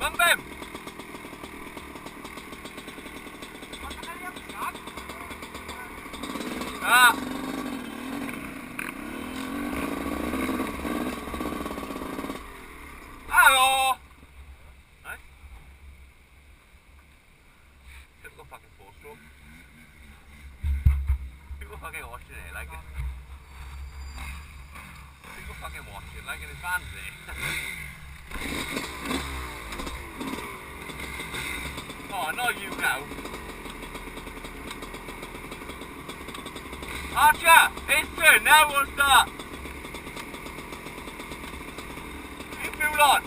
Bum bum! Ah! Hallå! Nej. Det går fucking four-stroke. People fucking watching it like it. People fucking watching like it is fancy. Oh, not you now. Archer, it's turn, now we'll start. You move on.